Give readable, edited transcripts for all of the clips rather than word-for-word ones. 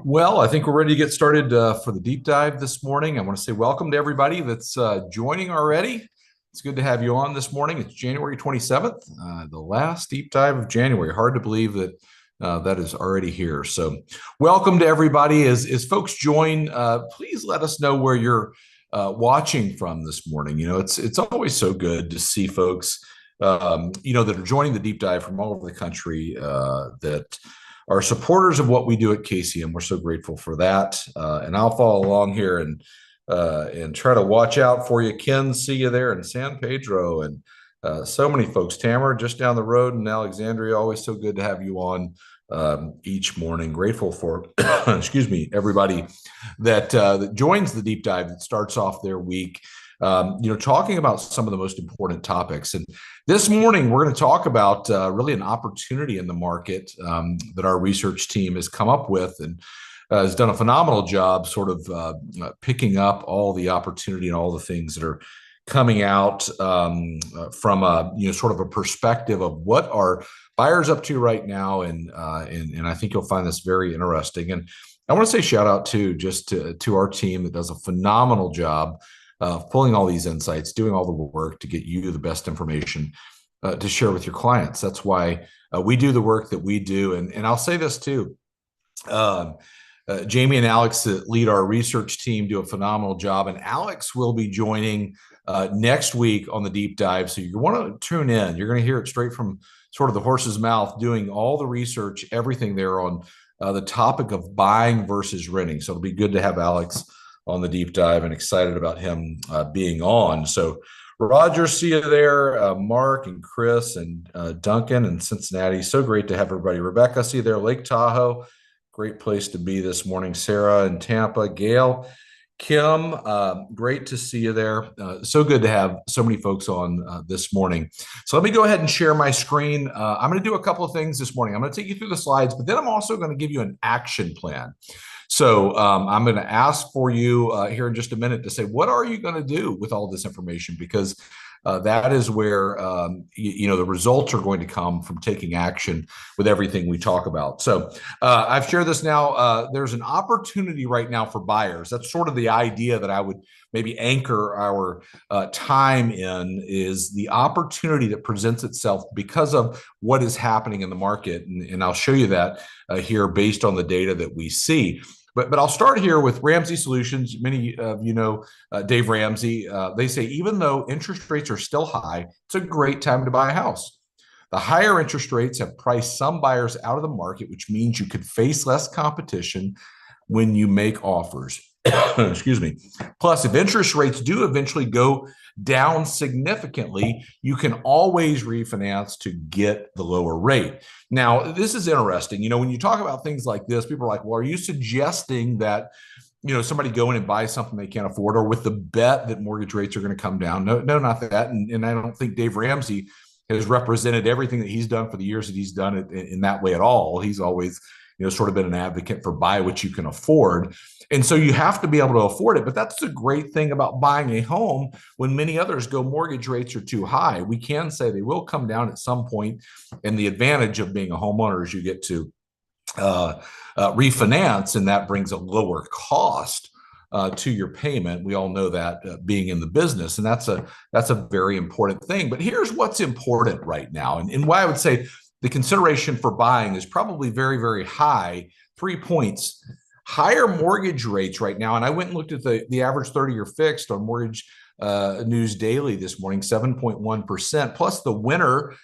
Well, I think we're ready to get started for the deep dive this morning. I want to say welcome to everybody that's joining already. It's good to have you on this morning. It's January 27th, the last deep dive of January. Hard to believe that that is already here. So welcome to everybody. As folks join, please let us know where you're watching from this morning. It's always so good to see folks, that are joining the deep dive from all over the country that are supporters of what we do at KCM. We're so grateful for that. And I'll follow along here and try to watch out for you. Ken, see you there in San Pedro, and so many folks. Tamara, just down the road in Alexandria. Always so good to have you on each morning. Grateful for, excuse me, everybody that joins the deep dive that starts off their week. Talking about some of the most important topics. And this morning, we're going to talk about really an opportunity in the market that our research team has come up with and has done a phenomenal job sort of picking up all the opportunity and all the things that are coming out from a sort of a perspective of what are buyers up to right now. And I think you'll find this very interesting. And I want to say shout out to our team that does a phenomenal job pulling all these insights, doing all the work to get you the best information to share with your clients. That's why we do the work that we do. And I'll say this too. Jamie and Alex that lead our research team do a phenomenal job. And Alex will be joining next week on the deep dive. So you want to tune in. You're going to hear it straight from sort of the horse's mouth, doing all the research, everything there on the topic of buying versus renting. So it'll be good to have Alex on the deep dive, and excited about him being on. So Roger, see you there. Mark and Chris and Duncan and Cincinnati. So great to have everybody. Rebecca, see you there. Lake Tahoe, great place to be this morning. Sarah in Tampa. Gail, Kim, great to see you there. So good to have so many folks on this morning. So let me go ahead and share my screen. I'm going to do a couple of things this morning. I'm going to take you through the slides, but then I'm also going to give you an action plan. So I'm going to ask for you here in just a minute to say, what are you going to do with all this information? Because that is where, the results are going to come from taking action with everything we talk about. So I've shared this now. There's an opportunity right now for buyers. That's sort of the idea that I would maybe anchor our time in, is the opportunity that presents itself because of what is happening in the market. And I'll show you that here based on the data that we see. But I'll start here with Ramsey Solutions. Many of you know Dave Ramsey. They say even though interest rates are still high, it's a great time to buy a house. The higher interest rates have priced some buyers out of the market, which means you could face less competition when you make offers. Excuse me. Plus, if interest rates do eventually go down significantly, you can always refinance to get the lower rate. Now, this is interesting. When you talk about things like this, people are like, well, are you suggesting that, somebody go in and buy something they can't afford, or with the bet that mortgage rates are going to come down? No, not that. And I don't think Dave Ramsey has represented everything that he's done for the years that he's done it in that way at all. He's always, sort of been an advocate for buy what you can afford. And so you have to be able to afford it. But that's the great thing about buying a home. When many others go, mortgage rates are too high, we can say they will come down at some point. And the advantage of being a homeowner is you get to refinance, and that brings a lower cost to your payment. We all know that being in the business, and that's a very important thing. But here's what's important right now, and why I would say the consideration for buying is probably very, very high. 3 points. Higher mortgage rates right now, and I went and looked at the average 30-year fixed on Mortgage News Daily this morning, 7.1%. Plus the winter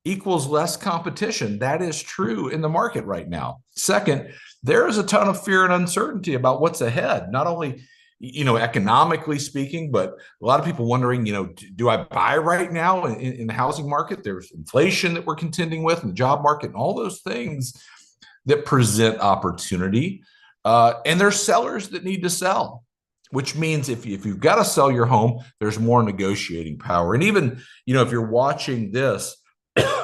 equals less competition. That is true in the market right now. Second, there is a ton of fear and uncertainty about what's ahead, not only economically speaking, but a lot of people wondering, do I buy right now in the housing market? There's inflation that we're contending with in the job market and all those things that present opportunity. And there's sellers that need to sell, which means if you've got to sell your home, there's more negotiating power. And even, if you're watching this,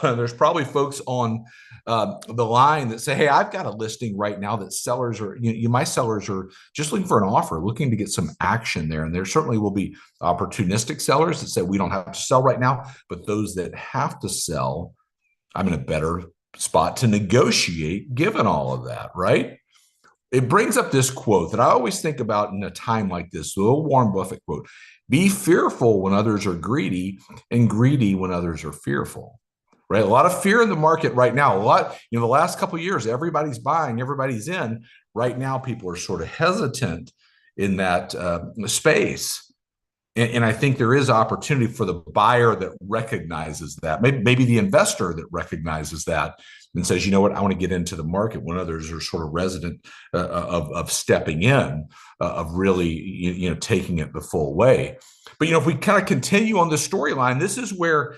there's probably folks on the line that say, hey, I've got a listing right now that sellers are, my sellers are just looking for an offer, looking to get some action there. And there certainly will be opportunistic sellers that say, we don't have to sell right now. But those that have to sell, I'm in a better spot to negotiate given all of that, right? it brings up this quote that I always think about in a time like this, the old Warren Buffett quote: be fearful when others are greedy, and greedy when others are fearful. Right? A lot of fear in the market right now. The last couple of years, everybody's buying, everybody's in. Right now, people are sort of hesitant in that space. And I think there is opportunity for the buyer that recognizes that, maybe the investor that recognizes that and says, you know what, I want to get into the market when others are sort of resident of stepping in, of really taking it the full way. But if we kind of continue on the storyline, this is where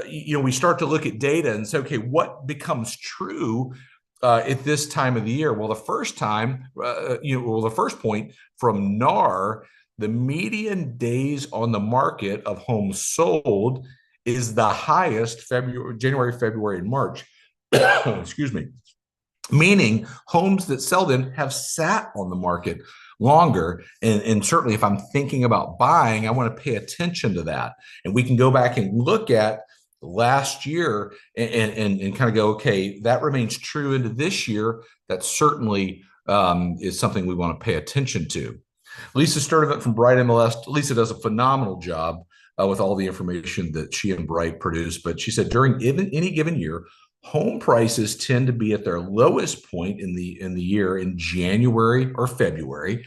we start to look at data and say, okay, what becomes true at this time of the year? Well, the first point from NAR, the median days on the market of homes sold is the highest January, February, and March. Excuse me. Meaning homes that sell then have sat on the market longer. And certainly if I'm thinking about buying, I want to pay attention to that. And we can go back and look at last year and kind of go, okay, that remains true into this year. That certainly is something we want to pay attention to. Lisa Sturdivant from Bright MLS. Lisa does a phenomenal job with all the information that she and Bright produce. But she said during any given year, home prices tend to be at their lowest point in the year in January or February.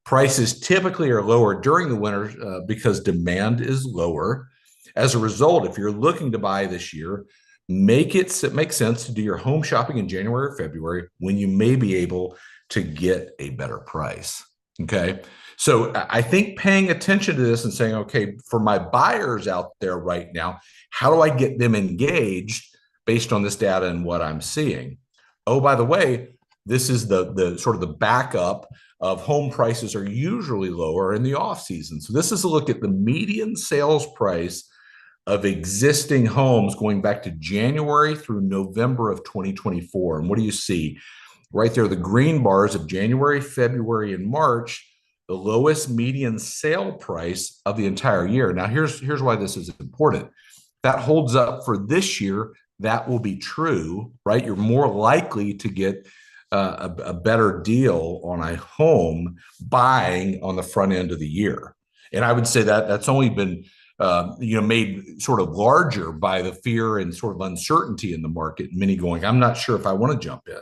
Prices typically are lower during the winter because demand is lower. As a result, if you're looking to buy this year, make sense to do your home shopping in January or February when you may be able to get a better price. Okay. So I think paying attention to this and saying, okay, for my buyers out there right now, how do I get them engaged based on this data and what I'm seeing? Oh, by the way, this is the sort of the backup of home prices are usually lower in the off season. So this is a look at the median sales price of existing homes going back to January through November of 2024. And what do you see? Right there, the green bars of January, February, and March, the lowest median sale price of the entire year. Now, here's why this is important. That holds up for this year. That will be true, right? You're more likely to get a better deal on a home buying on the front end of the year. And I would say that that's only been made sort of larger by the fear and sort of uncertainty in the market. Many going, I'm not sure if I want to jump in.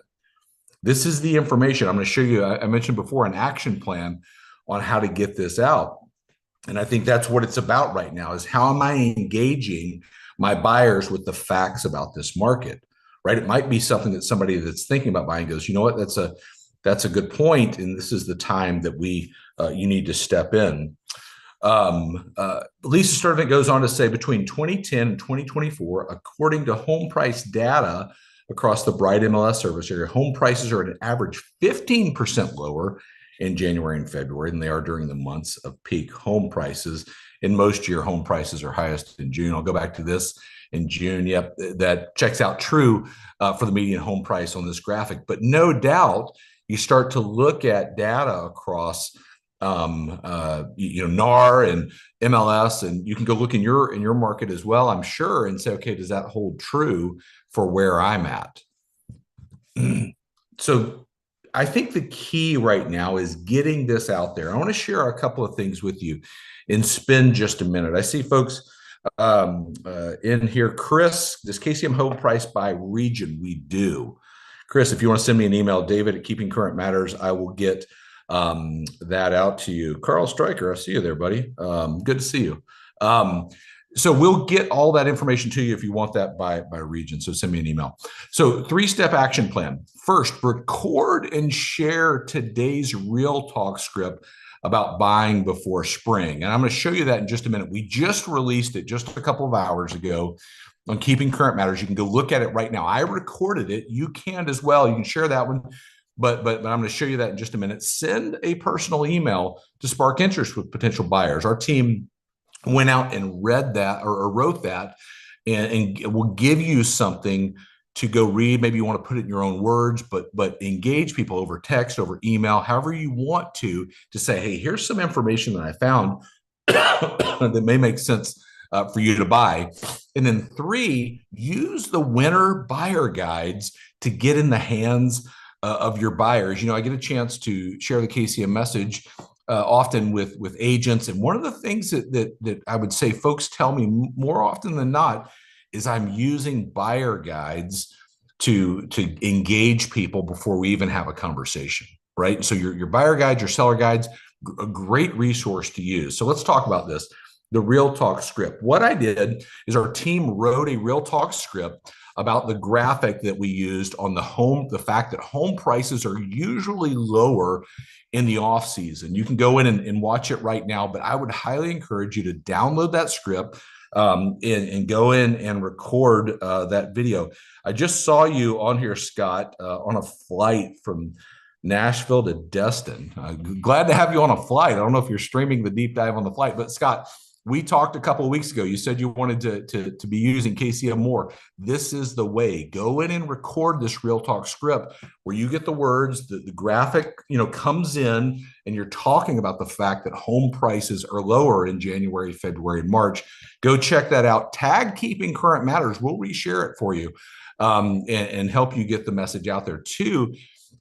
This is the information I'm going to show you. I mentioned before an action plan on how to get this out. And I think that's what it's about right now is how am I engaging my buyers with the facts about this market, right? It might be something that somebody that's thinking about buying goes, you know what, that's a good point. And this is the time that you need to step in. Lisa Sturdivant goes on to say between 2010 and 2024, according to home price data across the Bright MLS service area, home prices are at an average 15% lower in January and February than they are during the months of peak home prices. In most year, home prices are highest in June. I'll go back to this in June. Yep, that checks out true for the median home price on this graphic. But no doubt, you start to look at data across NAR and MLS, and you can go look in your market as well, I'm sure, and say, okay, does that hold true for where I'm at? So I think the key right now is getting this out there. I want to share a couple of things with you and spend just a minute. I see folks in here. Chris, does KCM home price by region? We do. Chris, if you want to send me an email, David at Keeping Current Matters, I will get that out to you. Carl Stryker, I see you there, buddy. Good to see you. So we'll get all that information to you if you want that by region. So send me an email. So 3-step action plan. First, record and share today's Real Talk script about buying before spring. And I'm going to show you that in just a minute. We just released it just a couple of hours ago on Keeping Current Matters. You can go look at it right now. I recorded it. You can as well. You can share that one. But I'm going to show you that in just a minute. Send a personal email to spark interest with potential buyers. Our team went out and read that or wrote that, and will give you something to go read. Maybe you want to put it in your own words, but engage people over text, over email, however you want to say, hey, here's some information that I found that may make sense for you to buy. And then 3, use the winter buyer guides to get in the hands of your buyers. I get a chance to share the KCM message often with agents, and one of the things that I would say folks tell me more often than not is I'm using buyer guides to engage people before we even have a conversation, right? So your buyer guides, your seller guides, a great resource to use. So let's talk about this. The Real Talk script. What I did is our team wrote a Real Talk script about the graphic that we used on the fact that home prices are usually lower in the off season. You can go in and watch it right now, but I would highly encourage you to download that script and go in and record that video. I just saw you on here, Scott, on a flight from Nashville to Destin. Glad to have you on a flight. I don't know if you're streaming the deep dive on the flight, but Scott, we talked a couple of weeks ago. You said you wanted to be using KCM more. This is the way. Go in and record this Real Talk script where you get the words, the graphic, comes in, and you're talking about the fact that home prices are lower in January, February, and March. Go check that out. Tag Keeping Current Matters. We'll reshare it for you and help you get the message out there. Two,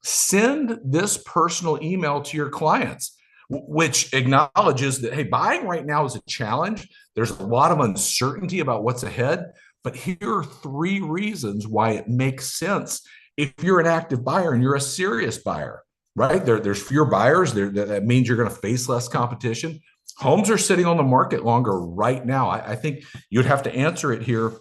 send this personal email to your clients, which acknowledges that, hey, buying right now is a challenge. There's a lot of uncertainty about what's ahead, but here are 3 reasons why it makes sense if you're an active buyer and you're a serious buyer, right? There's fewer buyers. That means you're going to face less competition. Homes are sitting on the market longer right now. I think you'd have to answer it here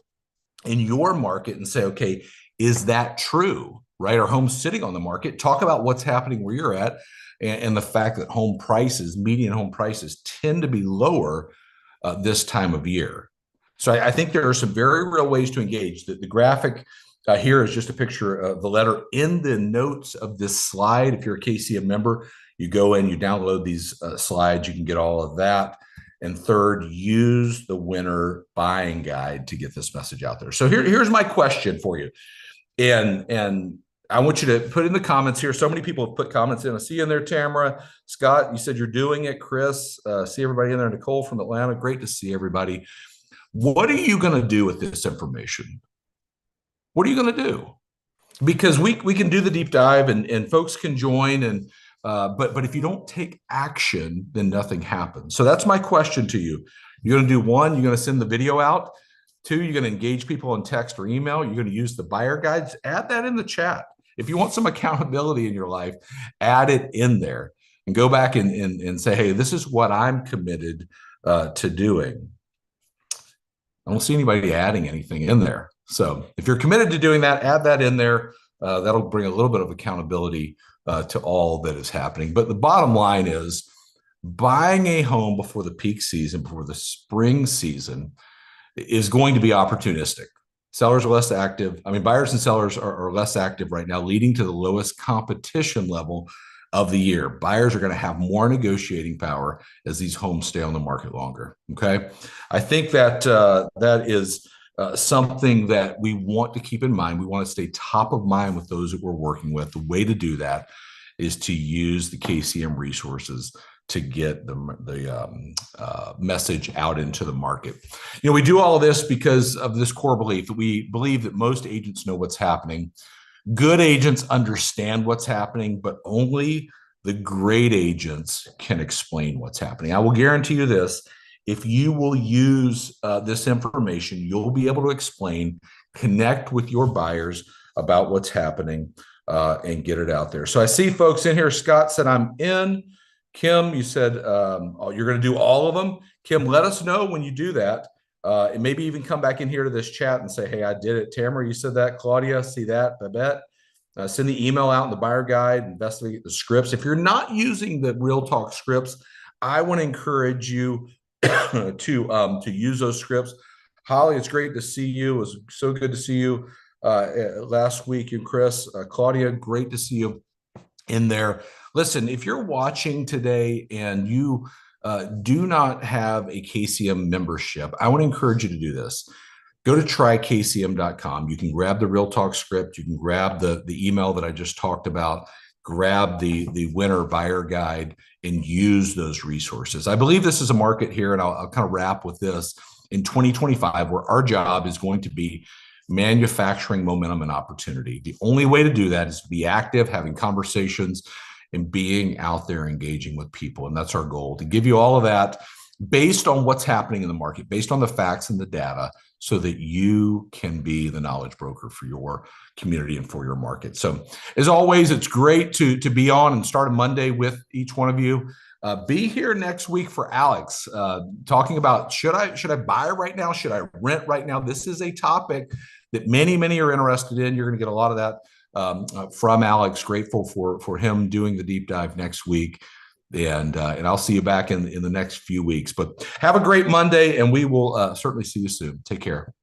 in your market and say, okay, is that true, right? Are homes sitting on the market? Talk about what's happening where you're at and the fact that median home prices tend to be lower this time of year. So I think there are some very real ways to engage. The graphic here is just a picture of the letter in the notes of this slide. If you're a KCM member, you go in, you download these slides, you can get all of that. And third, use the winter buying guide to get this message out there. So here's my question for you. And I want you to put in the comments here. So many people have put comments in. I see you in there, Tamara. Scott, you said you're doing it. Chris, see everybody in there. Nicole from Atlanta. Great to see everybody. What are you going to do with this information? What are you going to do? Because we can do the deep dive and folks can join but if you don't take action, then nothing happens. So that's my question to you. You're going to do 1, you're going to send the video out. 2, you're going to engage people on text or email. You're going to use the buyer guides. Add that in the chat. If you want some accountability in your life, add it in there and go back and say, hey, this is what I'm committed to doing. I don't see anybody adding anything in there. So if you're committed to doing that, add that in there. That'll bring a little bit of accountability to all that is happening. But the bottom line is buying a home before the peak season, before the spring season, is going to be opportunistic. Sellers are less active. Buyers and sellers are less active right now, leading to the lowest competition level of the year. Buyers are going to have more negotiating power as these homes stay on the market longer. Okay. I think that that is something that we want to keep in mind. We want to stay top of mind with those that we're working with. The way to do that is to use the KCM resources to get the message out into the market. We do all of this because of this core belief that we believe that most agents know what's happening. Good agents understand what's happening, but only the great agents can explain what's happening. I will guarantee you this. If you will use this information, you'll be able to explain, connect with your buyers about what's happening and get it out there. So I see folks in here. Scott said, I'm in. Kim, you said you're going to do all of them. Kim, let us know when you do that. And maybe even come back in here to this chat and say, hey, I did it. Tamara, you said that. Claudia, see that. Babette, send the email out in the buyer guide, investigate the scripts. If you're not using the Real Talk scripts, I want to encourage you to use those scripts. Holly, it's great to see you. It was so good to see you last week. And Chris, Claudia, great to see you in there. Listen, if you're watching today and you do not have a KCM membership, I want to encourage you to do this. Go to trykcm.com. You can grab the Real Talk script. You can grab the email that I just talked about, grab the winter buyer guide, and use those resources. I believe this is a market here, and I'll kind of wrap with this, in 2025, where our job is going to be manufacturing momentum and opportunity. The only way to do that is to be active, having conversations, and being out there engaging with people. And that's our goal, to give you all of that based on what's happening in the market, based on the facts and the data, so that you can be the knowledge broker for your community and for your market. So as always, it's great to be on and start a Monday with each one of you. Be here next week for Alex, talking about should I buy right now? Should I rent right now? This is a topic that many are interested in. You're going to get a lot of that from Alex. Grateful for him doing the deep dive next week. And I'll see you back in the next few weeks. But have a great Monday, and we will certainly see you soon. Take care.